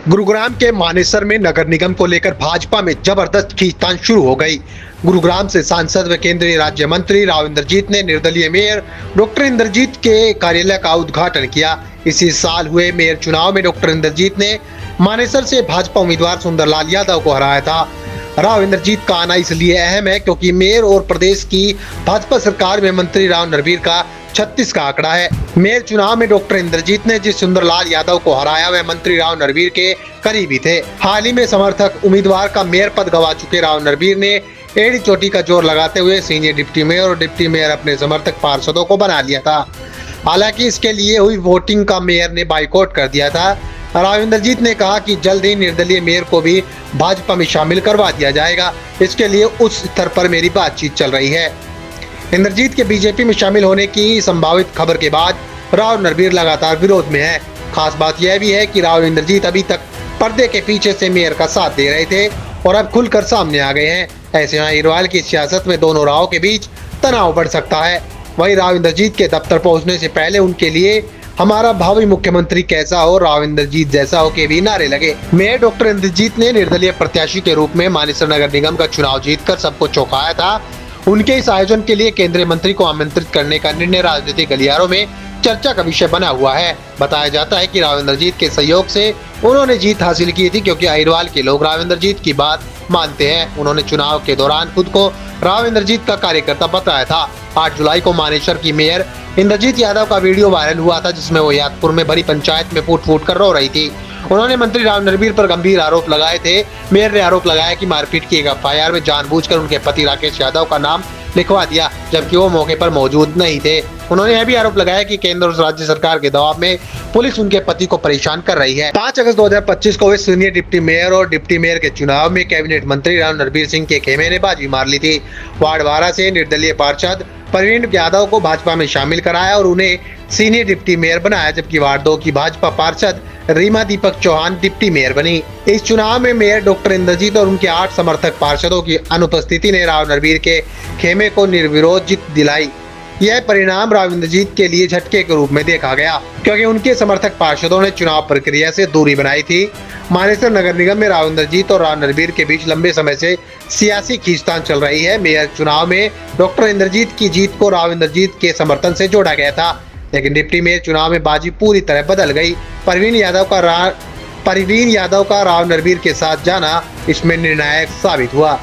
गुरुग्राम के मानेसर में नगर निगम को लेकर भाजपा में जबरदस्त खींचतान शुरू हो गई। गुरुग्राम से सांसद व केंद्रीय राज्य मंत्री राव इंद्रजीत ने निर्दलीय मेयर डॉक्टर इंद्रजीत के कार्यालय का उद्घाटन किया। इसी साल हुए मेयर चुनाव में डॉक्टर इंद्रजीत ने मानेसर से भाजपा उम्मीदवार सुंदरलाल यादव को हराया था। राव इंद्रजीत का आना इसलिए अहम है क्योंकि मेयर और प्रदेश की भाजपा सरकार में मंत्री राव नरवीर का 36 का आंकड़ा है। मेयर चुनाव में डॉक्टर इंद्रजीत ने जिस सुंदरलाल यादव को हराया वह मंत्री राव नरवीर के करीबी थे। हाल ही में समर्थक उम्मीदवार का मेयर पद गंवा चुके राव नरवीर ने एड़ी चोटी का जोर लगाते हुए सीनियर डिप्टी मेयर और डिप्टी मेयर अपने समर्थक पार्षदों को बना लिया था। हालांकि इसके लिए हुई वोटिंग का मेयर ने बाइकआउट कर दिया था। राव इंद्रजीत ने कहा कि जल्द ही निर्दलीय मेयर को भी भाजपा में शामिल करवा दिया जाएगा। इसके लिए उस स्तर पर मेरी बातचीत चल रही है। इंद्रजीत के बीजेपी में शामिल होने की संभावित खबर के बाद राव नरवीर लगातार विरोध में है। खास बात यह भी है कि राव इंद्रजीत अभी तक पर्दे के पीछे से मेयर का साथ दे रहे थे और अब खुलकर सामने आ गए हैं। ऐसे में अग्रवाल की सियासत में दोनों राव के बीच तनाव बढ़ सकता है। वहीं राव इंद्रजीत के दफ्तर पहुंचने से पहले उनके लिए हमारा भावी मुख्यमंत्री कैसा हो, राव इंद्रजीत जैसा हो के भी नारे लगे। मेयर डॉक्टर इंद्रजीत ने निर्दलीय प्रत्याशी के रूप में मानेसर नगर निगम का चुनाव जीतकर सबको चौंकाया था। उनके इस आयोजन के लिए केंद्रीय मंत्री को आमंत्रित करने का निर्णय राजनीतिक गलियारों में चर्चा का विषय बना हुआ है। बताया जाता है कि राव इंद्रजीत के सहयोग से उन्होंने जीत हासिल की थी क्योंकि अग्रवाल के लोग राव इंद्रजीत की बात मानते हैं। उन्होंने चुनाव के दौरान खुद को राव इंद्रजीत का कार्यकर्ता बताया था। 8 जुलाई को मानेसर की मेयर इंद्रजीत यादव का वीडियो वायरल हुआ था जिसमें वो यादपुर में भरी पंचायत में फूट फूट कर रो रही थी। उन्होंने मंत्री राव नरवीर पर गंभीर आरोप लगाए थे। मेयर ने आरोप लगाया कि मारपीट की एक एफआईआर में जानबूझकर उनके पति राकेश यादव का नाम लिखवा दिया जबकि वो मौके पर मौजूद नहीं थे। उन्होंने यह भी आरोप लगाया कि केंद्र और राज्य सरकार के दबाव में पुलिस उनके पति को परेशान कर रही है। 5 अगस्त 2025 को हुए सीनियर डिप्टी मेयर और डिप्टी मेयर के चुनाव में कैबिनेट मंत्री राव नरवीर सिंह के खेमे ने बाजी मार ली थी। वार्ड 12 से निर्दलीय पार्षद प्रवीण यादव को भाजपा में शामिल कराया और उन्हें सीनियर डिप्टी मेयर बनाया जबकि वार्ड 2 की भाजपा पार्षद रीमा दीपक चौहान डिप्टी मेयर बनी। इस चुनाव में मेयर डॉक्टर इंद्रजीत और उनके 8 समर्थक पार्षदों की अनुपस्थिति ने राव नरवीर के खेमे को निर्विरोध जीत दिलाई। यह परिणाम राव इंद्रजीत के लिए झटके के रूप में देखा गया क्योंकि उनके समर्थक पार्षदों ने चुनाव प्रक्रिया से दूरी बनाई थी। मानेसर नगर निगम में राव इंद्रजीत और राव नरवीर के बीच लंबे समय से सियासी खींचतान चल रही है। मेयर चुनाव में डॉक्टर इंद्रजीत की जीत को राव इंद्रजीत के समर्थन से जोड़ा गया था, लेकिन डिप्टी मेयर चुनाव में बाजी पूरी तरह बदल गई। परवीन यादव का राव नरवीर के साथ जाना इसमें निर्णायक साबित हुआ।